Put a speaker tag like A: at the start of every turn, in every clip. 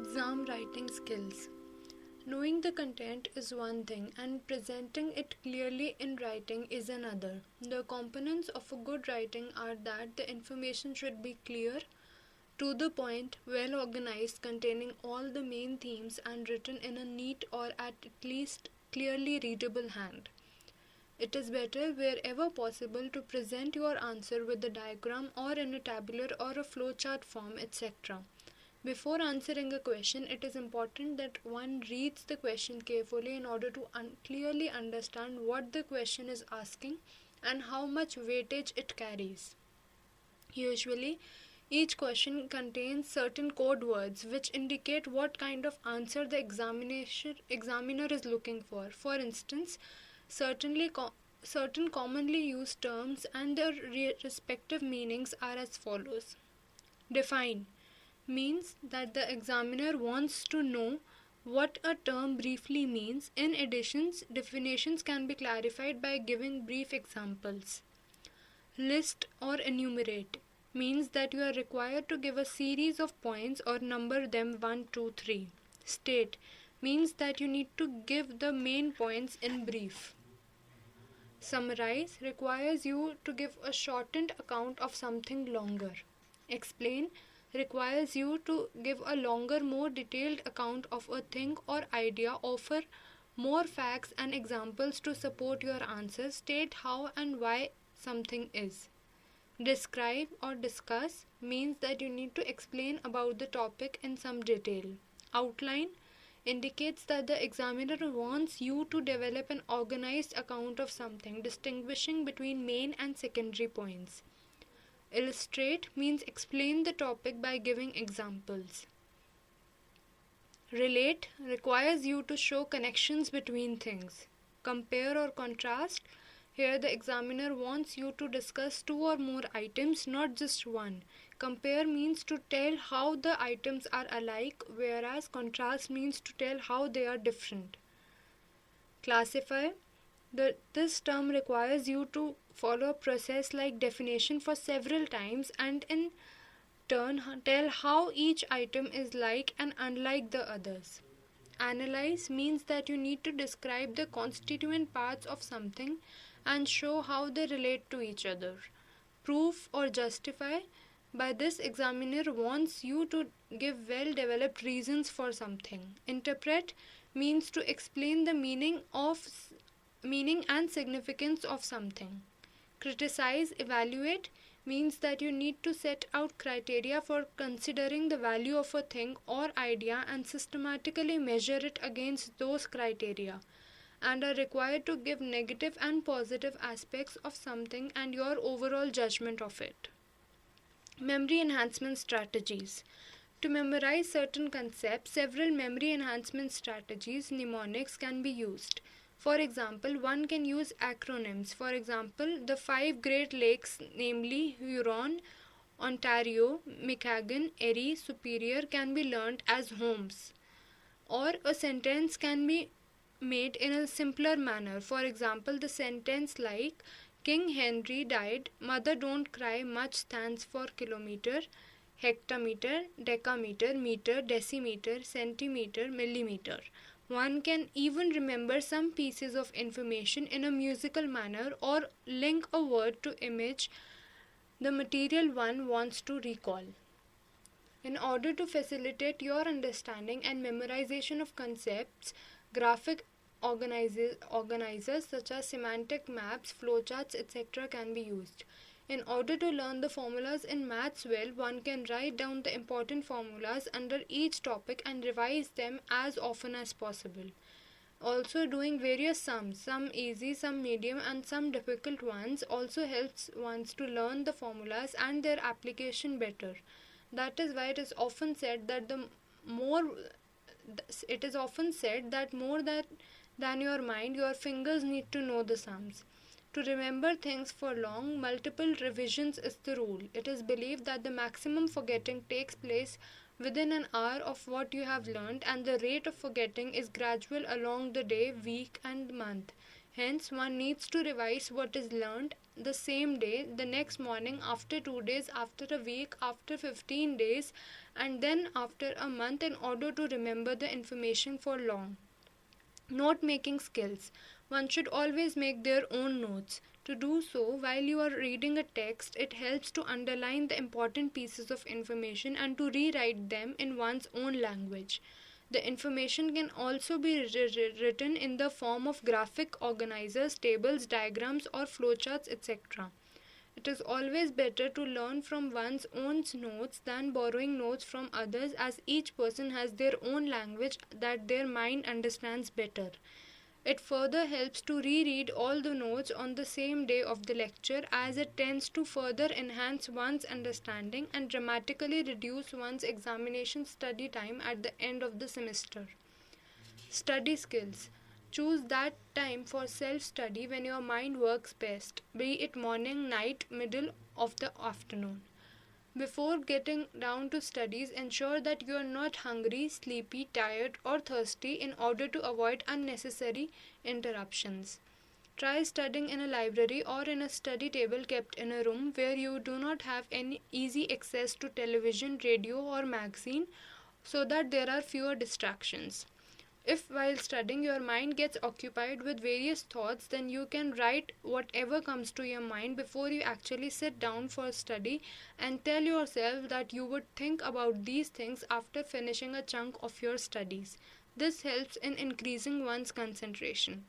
A: Exam writing skills. Knowing the content is one thing and presenting it clearly in writing is another. The components of a good writing are that the information should be clear, to the point, well organized, containing all the main themes and written in a neat or at least clearly readable hand. It is better wherever possible to present your answer with a diagram or in a tabular or a flowchart form, etc. Before answering a question, it is important that one reads the question carefully in order to clearly understand what the question is asking and how much weightage it carries. Usually, each question contains certain code words which indicate what kind of answer the examiner is looking for. For instance, certain commonly used terms and their respective meanings are as follows. Define means that the examiner wants to know what a term briefly means. In addition, definitions can be clarified by giving brief examples. List or enumerate means that you are required to give a series of points or number them 1, 2, 3. State means that you need to give the main points in brief. Summarize requires you to give a shortened account of something longer. Explain requires you to give a longer, more detailed account of a thing or idea, offer more facts and examples to support your answer, state how and why something is. Describe or discuss means that you need to explain about the topic in some detail. Outline indicates that the examiner wants you to develop an organized account of something, distinguishing between main and secondary points. Illustrate means explain the topic by giving examples. Relate requires you to show connections between things. Compare or contrast, here the examiner wants you to discuss two or more items, not just one. Compare means to tell how the items are alike, whereas contrast means to tell how they are different. Classify, this term requires you to follow a process like definition for several times and in turn tell how each item is like and unlike the others. Analyze means that you need to describe the constituent parts of something and show how they relate to each other. Prove or justify, by this examiner wants you to give well-developed reasons for something. Interpret means to explain the meaning and significance of something. Criticize, evaluate means that you need to set out criteria for considering the value of a thing or idea and systematically measure it against those criteria, and are required to give negative and positive aspects of something and your overall judgment of it. Memory enhancement strategies. To memorize certain concepts, several memory enhancement strategies, mnemonics, can be used. For example, one can use acronyms. For example, the 5 Great Lakes, namely Huron, Ontario, Michigan, Erie, Superior, can be learnt as homes. Or a sentence can be made in a simpler manner. For example, the sentence like King Henry died, mother don't cry much stands for kilometer, hectometer, decameter, meter, decimeter, centimeter, millimeter. One can even remember some pieces of information in a musical manner or link a word to image the material one wants to recall. In order to facilitate your understanding and memorization of concepts, graphic organizers such as semantic maps, flowcharts, etc. can be used. In order to learn the formulas in maths well, one can write down the important formulas under each topic and revise them as often as possible. Also, doing various sums, some easy, some medium and some difficult ones, also helps ones to learn the formulas and their application better. That is why it is often said that more than your mind, your fingers need to know the sums. To remember things for long, multiple revisions is the rule. It is believed that the maximum forgetting takes place within an hour of what you have learned, and the rate of forgetting is gradual along the day, week, and month. Hence, one needs to revise what is learned the same day, the next morning, after 2 days, after a week, after 15 days, and then after a month in order to remember the information for long. Note making skills. One should always make their own notes. To do so, while you are reading a text, it helps to underline the important pieces of information and to rewrite them in one's own language. The information can also be written in the form of graphic organizers, tables, diagrams, or flowcharts, etc. It is always better to learn from one's own notes than borrowing notes from others, as each person has their own language that their mind understands better. It further helps to reread all the notes on the same day of the lecture, as it tends to further enhance one's understanding and dramatically reduce one's examination study time at the end of the semester. Study skills. Choose that time for self study when your mind works best, be it morning, night, middle of the afternoon. Before getting down to studies, ensure that you are not hungry, sleepy, tired, or thirsty in order to avoid unnecessary interruptions. Try studying in a library or in a study table kept in a room where you do not have any easy access to television, radio, or magazine, so that there are fewer distractions. If while studying your mind gets occupied with various thoughts, then you can write whatever comes to your mind before you actually sit down for study, and tell yourself that you would think about these things after finishing a chunk of your studies. This helps in increasing one's concentration.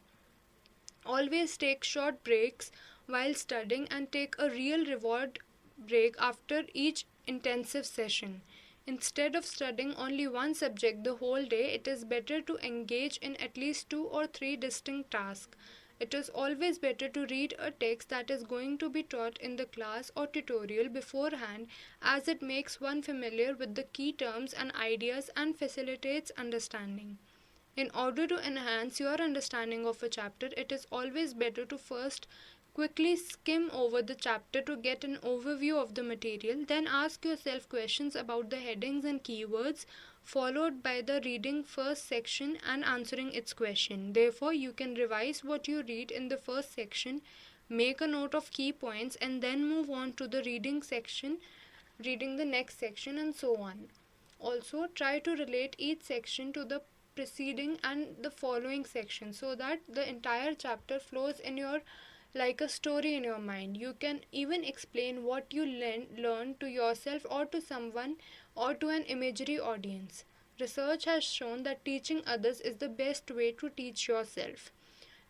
A: Always take short breaks while studying and take a real reward break after each intensive session. Instead of studying only one subject the whole day, it is better to engage in at least 2 or 3 distinct tasks. It is always better to read a text that is going to be taught in the class or tutorial beforehand, as it makes one familiar with the key terms and ideas and facilitates understanding. In order to enhance your understanding of a chapter, it is always better to first quickly skim over the chapter to get an overview of the material, then ask yourself questions about the headings and keywords, followed by the reading first section and answering its question. Therefore, you can revise what you read in the first section, make a note of key points, and then move on to the reading section, reading the next section, and so on. Also, try to relate each section to the preceding and the following section, so that the entire chapter flows in your like a story in your mind. You can even explain what you learn to yourself or to someone or to an imaginary audience. Research has shown that teaching others is the best way to teach yourself.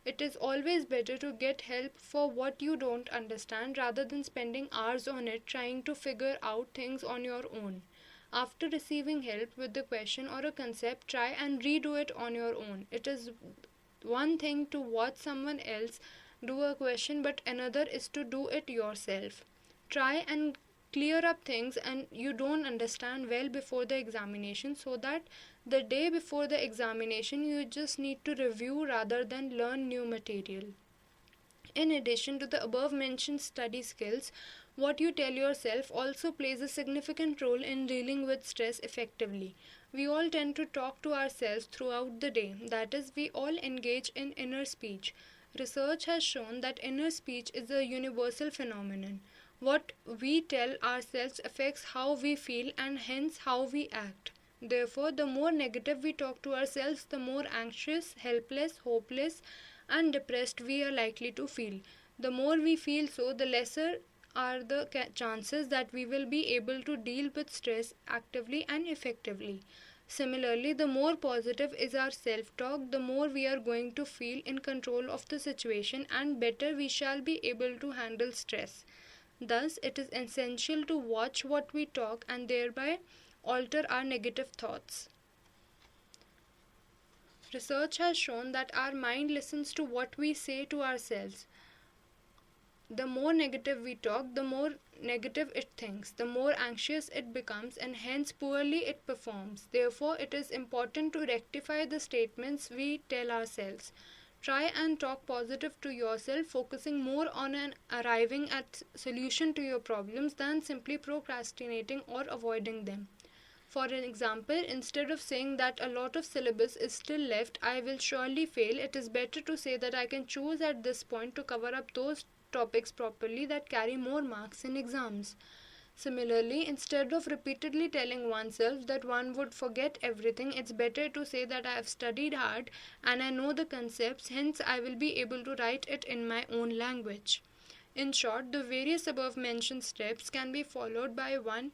A: It is always better to get help for what you don't understand rather than spending hours on it trying to figure out things on your own. After receiving help with the question or a concept, try and redo it on your own. It is one thing to watch someone else do a question, but another is to do it yourself. Try and clear up things and you don't understand well before the examination, so that the day before the examination you just need to review rather than learn new material. In addition to the above mentioned study skills, what you tell yourself also plays a significant role in dealing with stress effectively. We all tend to talk to ourselves throughout the day, that is, we all engage in inner speech. Research has shown that inner speech is a universal phenomenon. What we tell ourselves affects how we feel and hence how we act. Therefore, the more negative we talk to ourselves, the more anxious, helpless, hopeless, and depressed we are likely to feel. The more we feel so, the lesser are the chances that we will be able to deal with stress actively and effectively. Similarly, the more positive is our self-talk, the more we are going to feel in control of the situation and better we shall be able to handle stress. Thus, it is essential to watch what we talk and thereby alter our negative thoughts. Research has shown that our mind listens to what we say to ourselves. The more negative we talk, the more negative it thinks, the more anxious it becomes, and hence poorly it performs. Therefore, it is important to rectify the statements we tell ourselves. Try and talk positive to yourself, focusing more on arriving at solution to your problems than simply procrastinating or avoiding them. For an example, instead of saying that a lot of syllabus is still left, I will surely fail, it is better to say that I can choose at this point to cover up those topics properly that carry more marks in exams. Similarly, instead of repeatedly telling oneself that one would forget everything, it's better to say that I have studied hard and I know the concepts, hence I will be able to write it in my own language. In short, the various above mentioned steps can be followed by one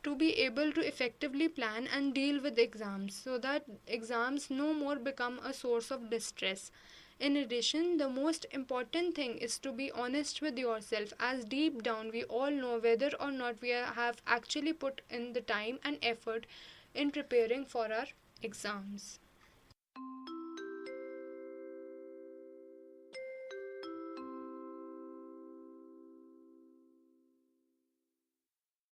A: to be able to effectively plan and deal with exams so that exams no more become a source of distress. In addition, the most important thing is to be honest with yourself, as deep down we all know whether or not we have actually put in the time and effort in preparing for our exams.